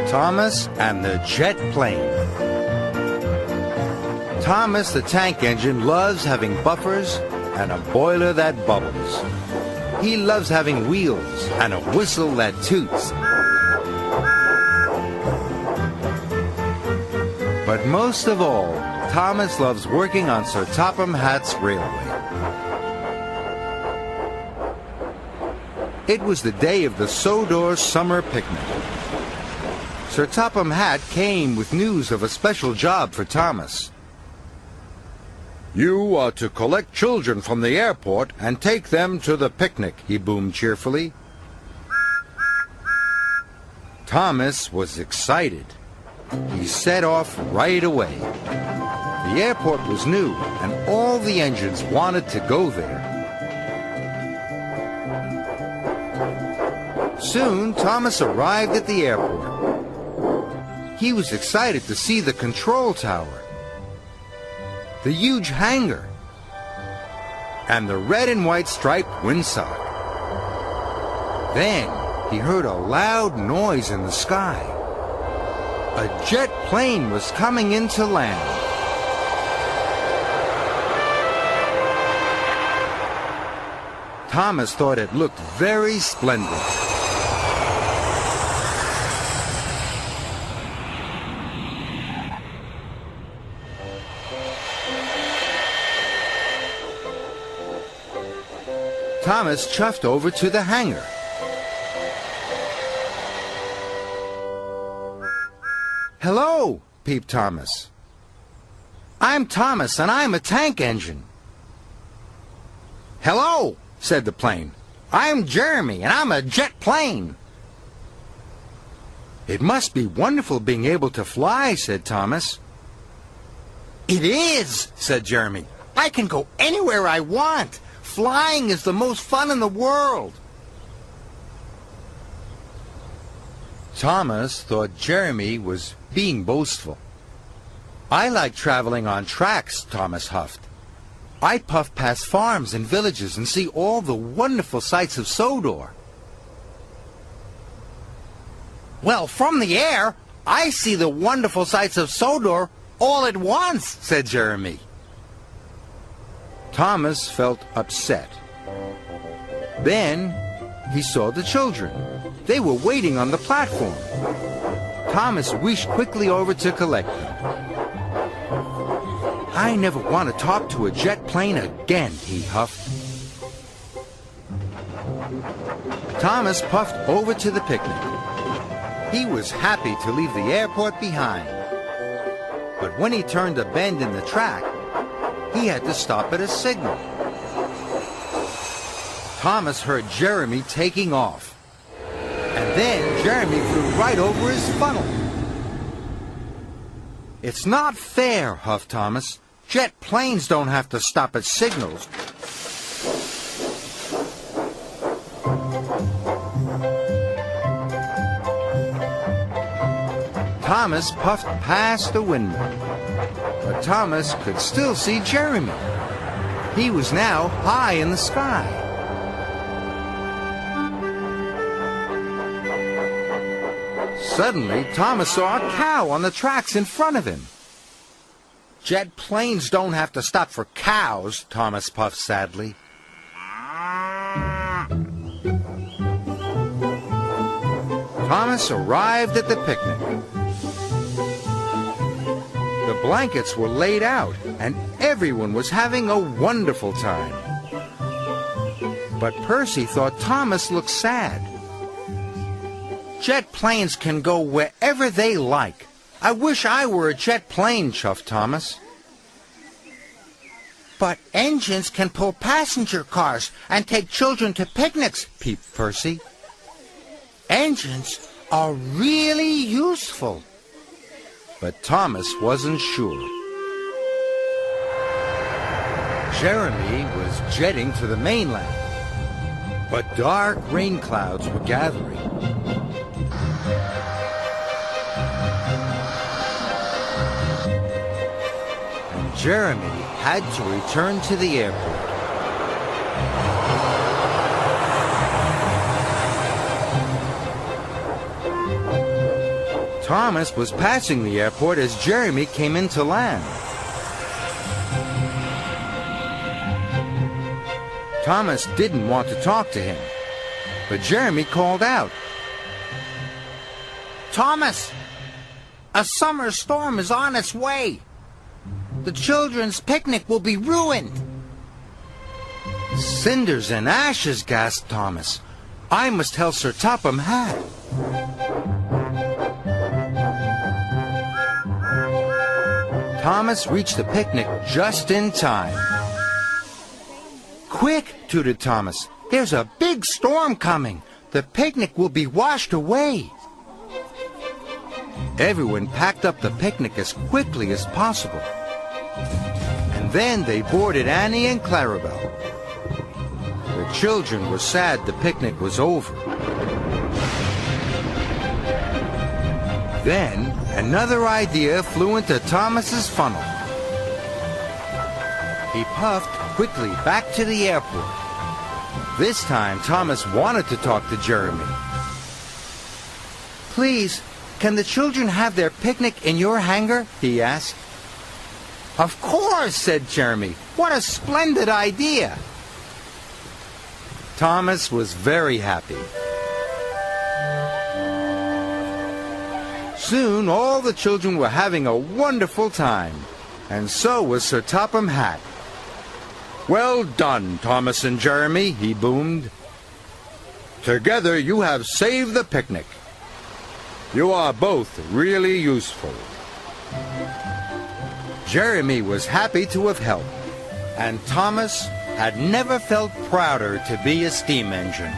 Thomas and the Jet Plane. Thomas the tank engine loves having buffers and a boiler that bubbles. He loves having wheels and a whistle that toots. But most of all, Thomas loves working on Sir Topham Hatt's railway. It was the day of the Sodor summer picnic. Sir Topham Hatt came with news of a special job for Thomas. "You are to collect children from the airport and take them to the picnic," he boomed cheerfully. Thomas was excited. He set off right away. The airport was new, and all the engines wanted to go there. Soon, Thomas arrived at the airport. He was excited to see the control tower, the huge hangar, and the red and white striped windsock. Then he heard a loud noise in the sky. A jet plane was coming in to land. Thomas thought it looked very splendid. Thomas chuffed over to the hangar. "Hello," peeped Thomas. "I'm Thomas, and I'm a tank engine." "Hello," said the plane. "I'm Jeremy, and I'm a jet plane." "It must be wonderful being able to fly," said Thomas. "It is," said Jeremy. "I can go anywhere I want. Flying is the most fun in the world." Thomas thought Jeremy was being boastful. "I like traveling on tracks," Thomas huffed. "I puff past farms and villages and see all the wonderful sights of Sodor." "Well, from the air, I see the wonderful sights of Sodor all at once," said Jeremy. Thomas felt upset. Then he saw the children. They were waiting on the platform. Thomas wished quickly over to collect them. "I never want to talk to a jet plane again," he huffed. Thomas puffed over to the picnic. He was happy to leave the airport behind. But when he turned a bend in the track, he had to stop at a signal. Thomas heard Jeremy taking off. And then Jeremy flew right over his funnel. "It's not fair," huffed Thomas. "Jet planes don't have to stop at signals." Thomas puffed past the windmill. But Thomas could still see Jeremy. He was now high in the sky. Suddenly, Thomas saw a cow on the tracks in front of him. "Jet planes don't have to stop for cows," Thomas puffed sadly. Thomas arrived at the picnic. The blankets were laid out, and everyone was having a wonderful time. But Percy thought Thomas looked sad. "Jet planes can go wherever they like. I wish I were a jet plane," chuffed Thomas. "But engines can pull passenger cars and take children to picnics," peeped Percy. "Engines are really useful." But Thomas wasn't sure. Jeremy was jetting to the mainland, but dark rain clouds were gathering. And Jeremy had to return to the airport. Thomas was passing the airport as Jeremy came into land. Thomas didn't want to talk to him, but Jeremy called out, "Thomas, a summer storm is on its way. The children's picnic will be ruined." "Cinders and ashes," gasped Thomas. "I must tell Sir Topham Hatt." Thomas reached the picnic just in time. "Quick," tooted Thomas. "There's a big storm coming. The picnic will be washed away." Everyone packed up the picnic as quickly as possible. And then they boarded Annie and Clarabelle. The children were sad the picnic was over. Then another idea flew into Thomas's funnel. He puffed quickly back to the airport. This time Thomas wanted to talk to Jeremy. "Please, can the children have their picnic in your hangar?" he asked. "Of course," said Jeremy. "What a splendid idea." Thomas was very happy. Soon all the children were having a wonderful time, and so was Sir Topham Hatt. "Well done, Thomas and Jeremy," he boomed. "Together you have saved the picnic. You are both really useful." Jeremy was happy to have helped, and Thomas had never felt prouder to be a steam engine.